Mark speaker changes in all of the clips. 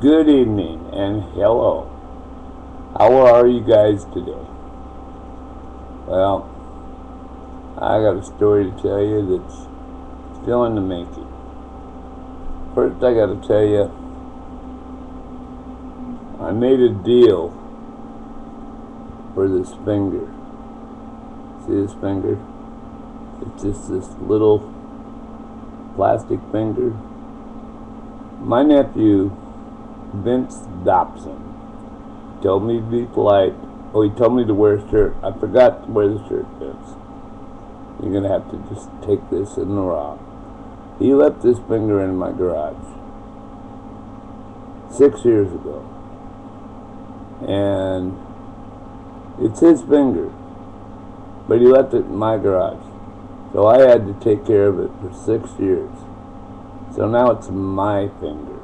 Speaker 1: Good evening and hello. How are you guys today? Well, I got a story to tell you that's still in the making. First, I got to tell you, I made a deal for this finger. See this finger? It's just this little plastic finger. My nephew, Vince Dobson, told me to be polite. Oh, he told me to wear a shirt. I forgot to wear the shirt, Vince. You're going to have to just take this in the raw. He left this finger in my garage 6 years ago. And it's his finger. But he left it in my garage. So I had to take care of it for 6 years. So now it's my finger.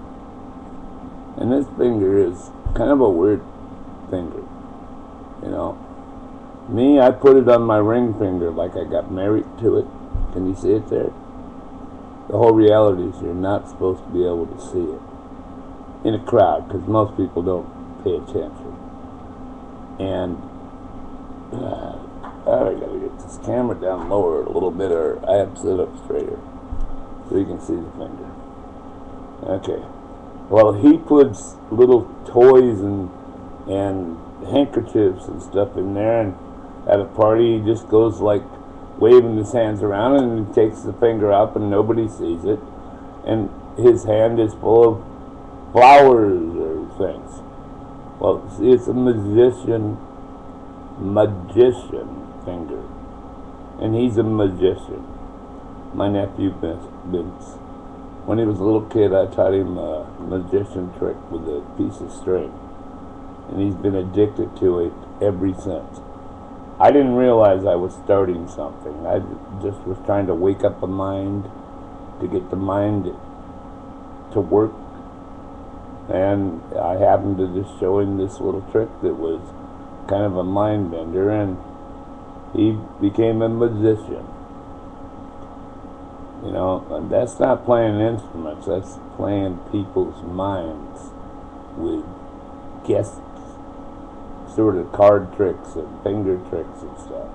Speaker 1: And this finger is kind of a weird finger, you know. Me, I put it on my ring finger like I got married to it. Can you see it there? The whole reality is you're not supposed to be able to see it in a crowd because most people don't pay attention. And I gotta get this camera down lower a little bit, or I have to sit up straighter so you can see the finger. Okay. Well, he puts little toys and handkerchiefs and stuff in there, and at a party he just goes like waving his hands around, and he takes the finger up and nobody sees it, and his hand is full of flowers or things. Well, see, it's a magician finger, and he's a magician. My nephew Vince. When he was a little kid, I taught him a magician trick with a piece of string, and he's been addicted to it ever since. I didn't realize I was starting something. I just was trying to wake up a mind, to get the mind to work, and I happened to just show him this little trick that was kind of a mind bender, and he became a magician. You know, and that's not playing instruments, that's playing people's minds with guess sort of card tricks and finger tricks and stuff.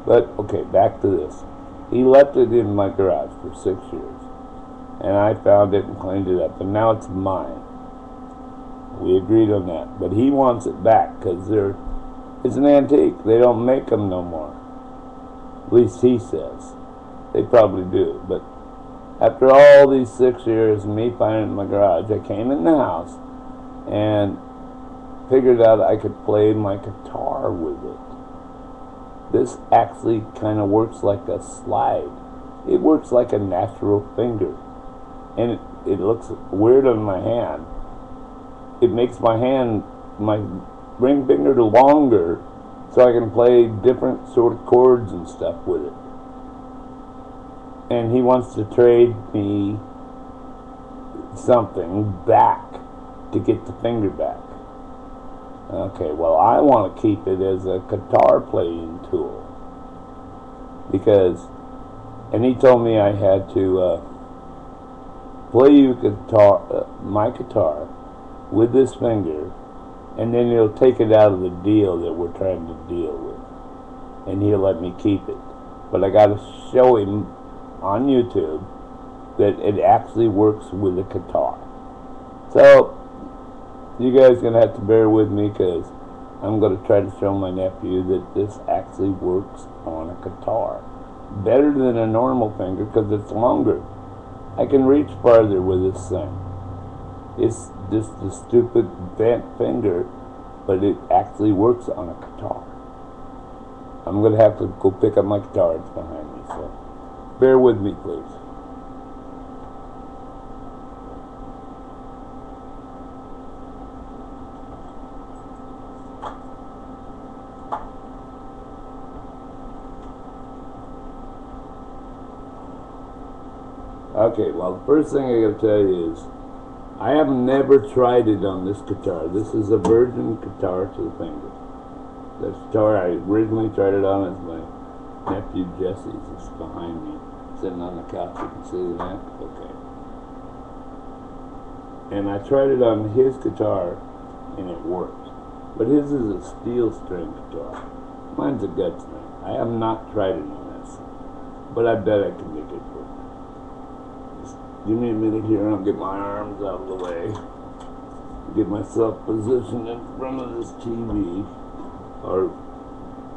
Speaker 1: But, okay, back to this. He left it in my garage for 6 years, and I found it and cleaned it up, and now it's mine. We agreed on that, but he wants it back because it's an antique. They don't make them no more. At least he says. They probably do, but after all these 6 years and me finding it in my garage, I came in the house and figured out I could play my guitar with it. This actually kind of works like a slide. It works like a natural finger, and it looks weird on my hand. It makes my ring finger longer so I can play different sort of chords and stuff with it. And he wants to trade me something back to get the finger back. Okay, well, I want to keep it as a guitar playing tool and he told me I had to play my guitar with this finger, and then he'll take it out of the deal that we're trying to deal with, and he'll let me keep it. But I got to show him on YouTube that it actually works with a guitar. So you guys are going to have to bear with me because I'm going to try to show my nephew that this actually works on a guitar. Better than a normal finger because it's longer. I can reach farther with this thing. It's just a stupid bent finger, but it actually works on a guitar. I'm going to have to go pick up my guitar. It's behind me, so bear with me, please. Okay, well, the first thing I gotta tell you is I have never tried it on this guitar. This is a virgin guitar to the finger. The guitar I originally tried it on is my nephew Jesse's. It's behind me, sitting on the couch. You can see that? Okay. And I tried it on his guitar, and it worked. But his is a steel string guitar. Mine's a gut string. I have not tried it on this, but I bet I can make it work. Just give me a minute here, and I'll get my arms out of the way. Get myself positioned in front of this TV or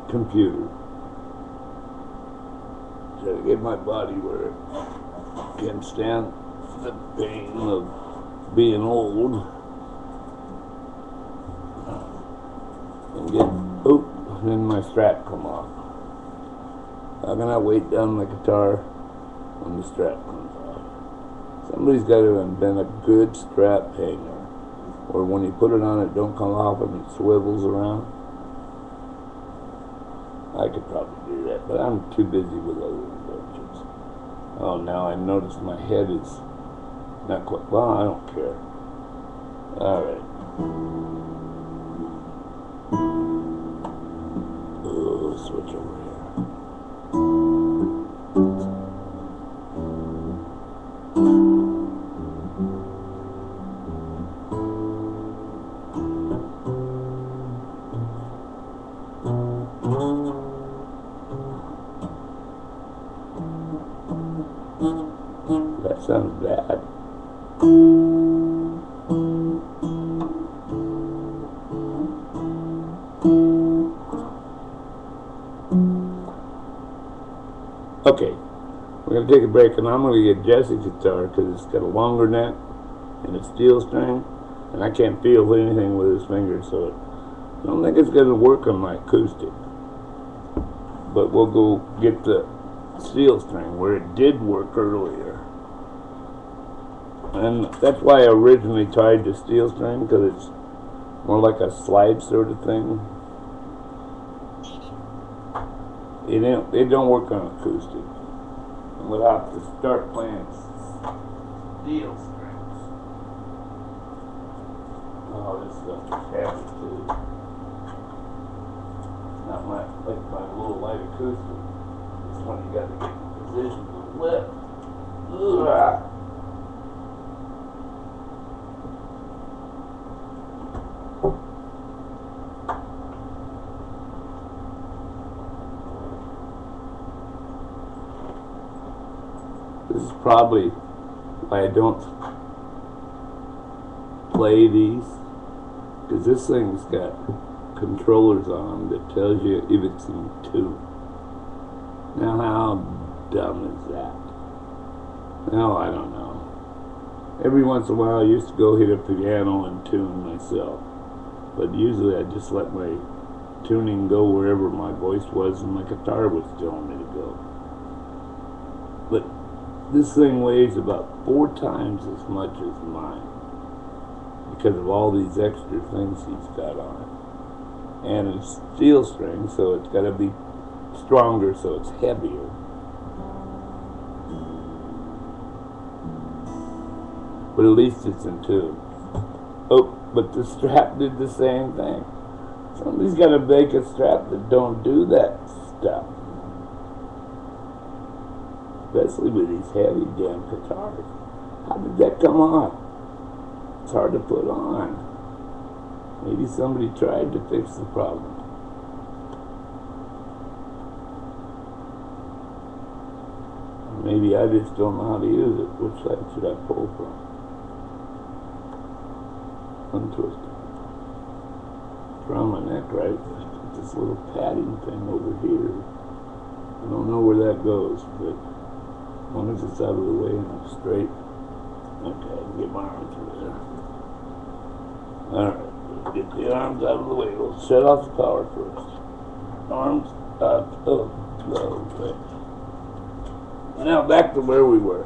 Speaker 1: computer. Try to get my body where it can stand the pain of being old. And get, then my strap come off. How can I weight down my guitar when the strap comes off? Somebody's got to invent a good strap hanger, or when you put it on, it don't come off and it swivels around. I could probably do that, but I'm too busy with other inventions. Oh, now I notice my head is not quite, well, I don't care. Alright. Oh, switch over here. That sounds bad. Okay, we're going to take a break, and I'm going to get Jesse's guitar because it's got a longer neck and a steel string, and I can't feel anything with his fingers, so I don't think it's going to work on my acoustic. But we'll go get the steel string where it did work earlier. And that's why I originally tried the steel string, because it's more like a slide sort of thing. It don't work on acoustic. And we'll have to start playing steel strings. Oh, this stuff is heavy too. Not like my little light acoustic. This one you got to get in position to lift. Ugh. This is probably why I don't play these, because this thing's got controllers on them that tells you if it's in tune. Now how dumb is that? Now I don't know. Every once in a while I used to go hit a piano and tune myself, but usually I just let my tuning go wherever my voice was and my guitar was telling me to go. But this thing weighs about 4 times as much as mine because of all these extra things he's got on it. And it's steel string, so it's got to be stronger, so it's heavier. But at least it's in tune. Oh, but the strap did the same thing. Somebody's got to make a strap that don't do that stuff. Especially with these heavy damn guitars. How did that come on? It's hard to put on. Maybe somebody tried to fix the problem. Maybe I just don't know how to use it. Which side should I pull from? Untwist it. It's around my neck, right? This little padding thing over here. I don't know where that goes, but as long as it's out of the way and I'm straight. Okay, I can get my arms through there. Alright, get the arms out of the way. We'll shut off the power first. Arms up, okay. Now back to where we were.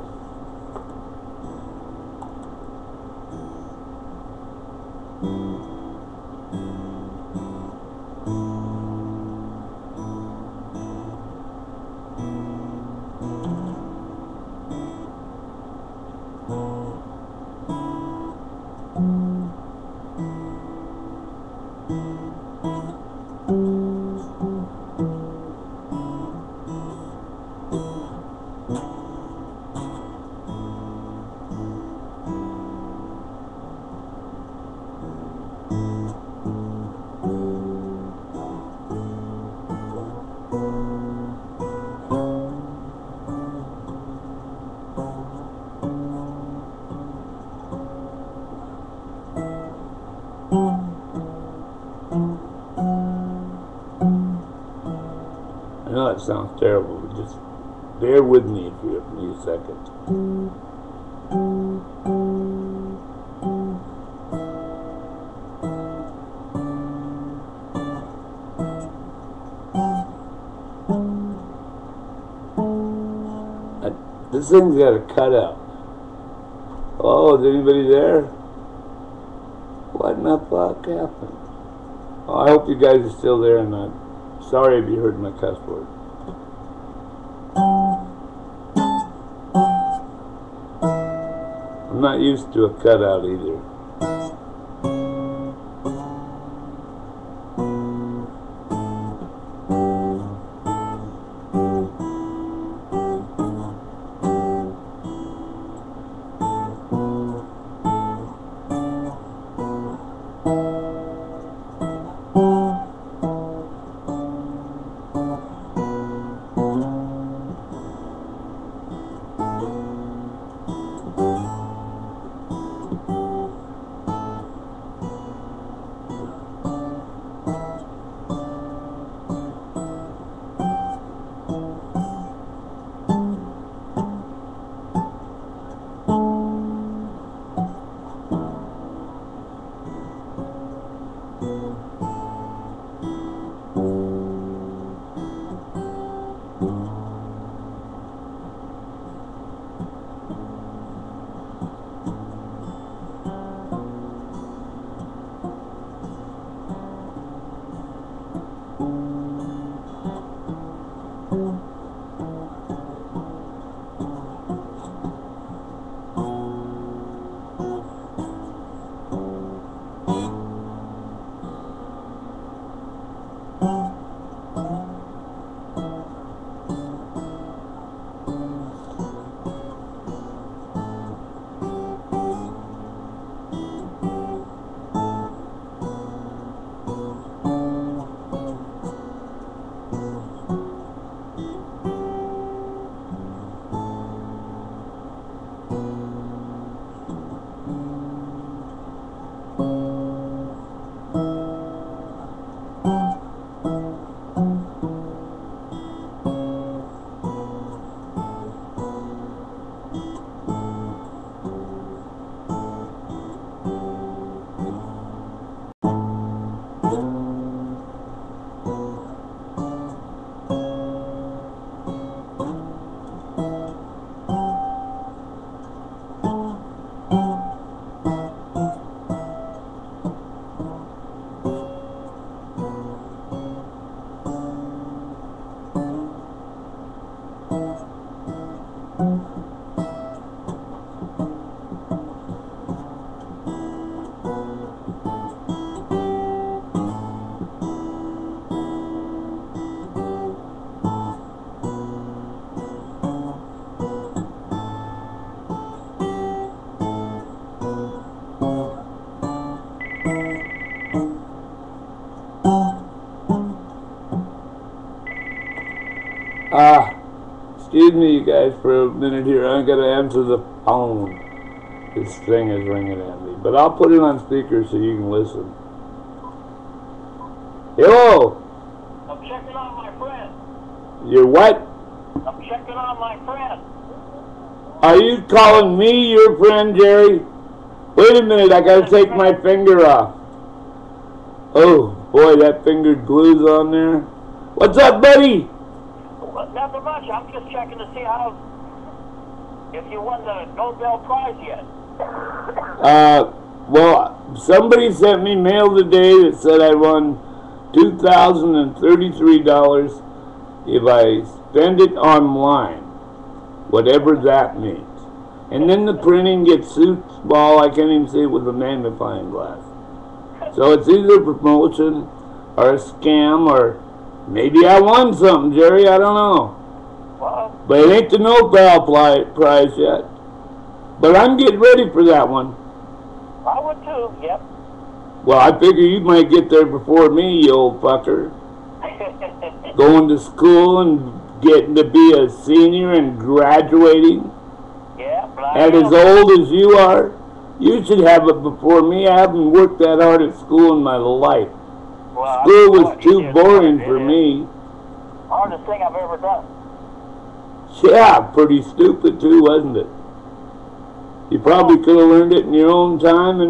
Speaker 1: that sounds terrible, but just bear with me if you give me a second. This thing's got a cutout. Oh, is anybody there? What in the fuck happened? Oh, I hope you guys are still there, and I'm sorry if you heard my cuss word. I'm not used to a cutout either. Excuse me, you guys, for a minute here. I'm going to answer the phone. This thing is ringing at me. But I'll put it on speaker so you can listen. Hello?
Speaker 2: I'm checking on my friend.
Speaker 1: You're what?
Speaker 2: I'm checking on my friend.
Speaker 1: Are you calling me your friend, Jerry? Wait a minute, I got to take my finger off. Oh, boy, that finger glue's on there. What's up, buddy?
Speaker 2: Nothing much. I'm just checking to see how, if you won the Nobel Prize yet.
Speaker 1: Well, somebody sent me mail today that said I won $2,033 if I spend it online, whatever that means. And then the printing gets too small, I can't even see it with a magnifying glass. So it's either a promotion or a scam, or maybe I won something, Jerry, I don't know.
Speaker 2: Well,
Speaker 1: But it ain't the Nobel Prize yet. But I'm getting ready for that one.
Speaker 2: I would too, yep.
Speaker 1: Well, I figure you might get there before me, you old fucker. Going to school and getting to be a senior and graduating.
Speaker 2: Yeah, but
Speaker 1: And as old as you are, you should have it before me. I haven't worked that hard at school in my life.
Speaker 2: Well,
Speaker 1: School was too boring for me.
Speaker 2: Hardest thing I've ever done.
Speaker 1: Yeah, pretty stupid too, wasn't it? You probably could have learned it in your own time and